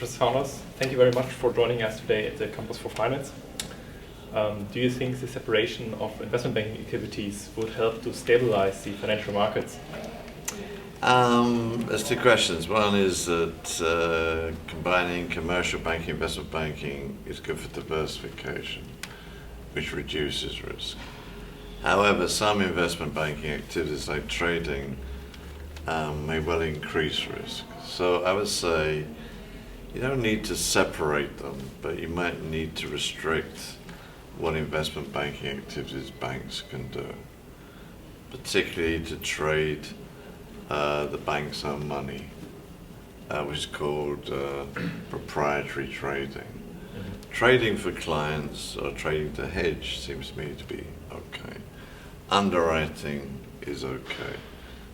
Professor Saunders, thank you very much for joining us today at the Campus for Finance. Do you think the separation of investment banking activities would help to stabilize the financial markets? There's two questions. One is that combining commercial banking, investment banking is good for diversification, which reduces risk. However, some investment banking activities like trading may well increase risk. So I would say you don't need to separate them, but you might need to restrict what investment banking activities banks can do, particularly to trade the bank's own money, which is called proprietary trading. Trading for clients or trading to hedge seems to me to be okay. Underwriting is okay.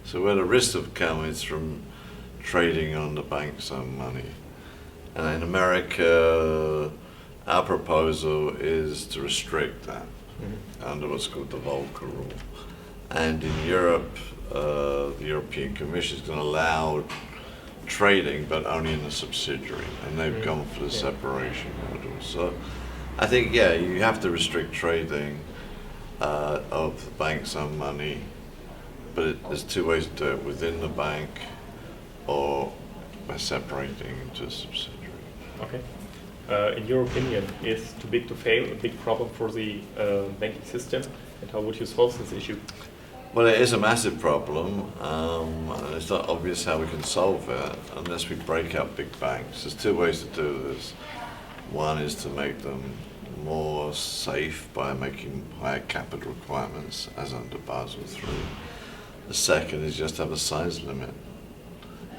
So where the risks have come is from trading on the bank's own money. And in America, our proposal is to restrict that under what's called the Volcker rule. And in Europe, the European Commission is going to allow trading, but only in a subsidiary, and they've gone for the separation model. So I think, yeah, you have to restrict trading of the bank's own money, but there's two ways to do it: within the bank or by separating into a subsidiary. Okay. In your opinion, is too big to fail a big problem for the banking system, and how would you solve this issue? Well, it is a massive problem, and it's not obvious how we can solve it unless we break up big banks. There's two ways to do this. One is to make them more safe by making higher capital requirements, as under Basel III. The second is just have a size limit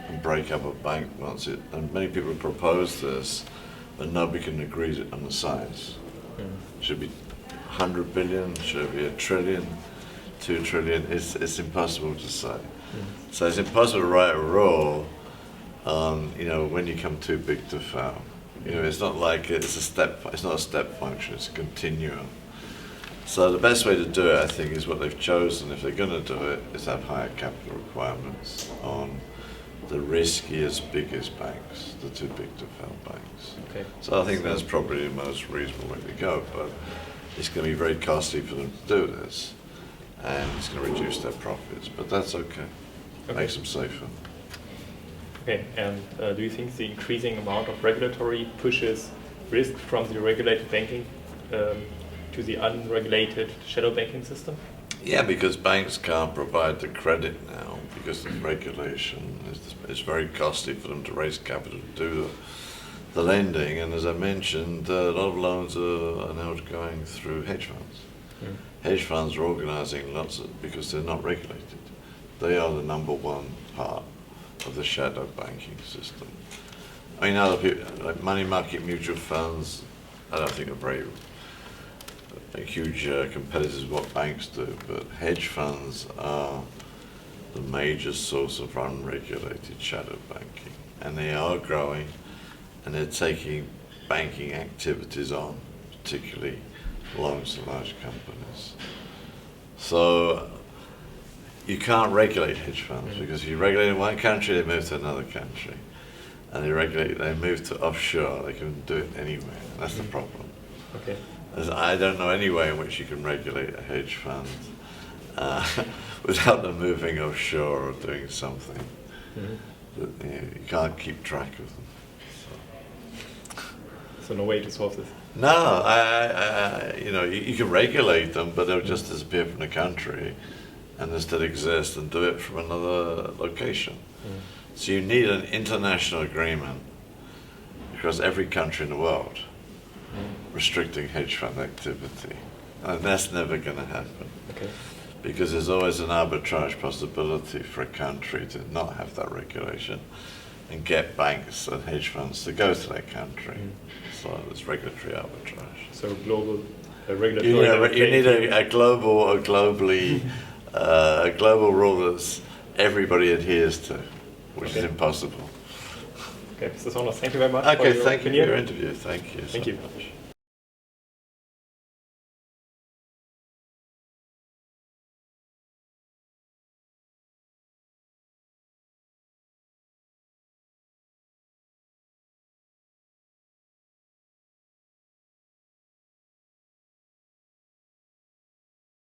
and break up a bank once it, and many people have proposed this, but nobody can agree on the size. Should it be 100 billion, should it be $1 trillion? 2 trillion, it's impossible to say. So it's impossible to write a rule on, when you come too big to fail. It's not like it's not a step function, it's a continuum. So the best way to do it, I think, is what they've chosen, if they're going to do it, is have higher capital requirements on the riskiest, biggest banks, the too big to fail banks. Okay. So I think that's probably the most reasonable way to go, but it's going to be very costly for them to do this, and it's going to reduce their profits, but that's okay. Makes them safer. Okay, and do you think the increasing amount of regulatory pushes risk from the regulated banking to the unregulated shadow banking system? Yeah, because banks can't provide the credit now because of regulation. It's very costly for them to raise capital to do the lending, and as I mentioned, a lot of loans are now going through hedge funds. Hedge funds are organizing because they're not regulated. They are the number one part of the shadow banking system. I mean, other people, like money market mutual funds, I don't think are very huge competitors of what banks do, but hedge funds are the major source of unregulated shadow banking. And they are growing, and they're taking banking activities on, particularly loans to large companies. So you can't regulate hedge funds because if you regulate in one country, they move to another country. And they move to offshore, they can do it anywhere. That's the problem. Okay. I don't know any way in which you can regulate a hedge fund without them moving offshore or doing something. You can't keep track of them. So no way to solve this? No, you can regulate them, but they'll just disappear from the country and they still exist and do it from another location. So you need an international agreement across every country in the world restricting hedge fund activity. And that's never going to happen. Okay. Because there's always an arbitrage possibility for a country to not have that regulation and get banks and hedge funds to go to that country. So there's regulatory arbitrage. So global regulatory. You need a global rule that everybody adheres to, which is impossible. Okay, Mr. Saunders, thank you very much for your thank opinion. you for your interview. Thank you. Thank so you. much.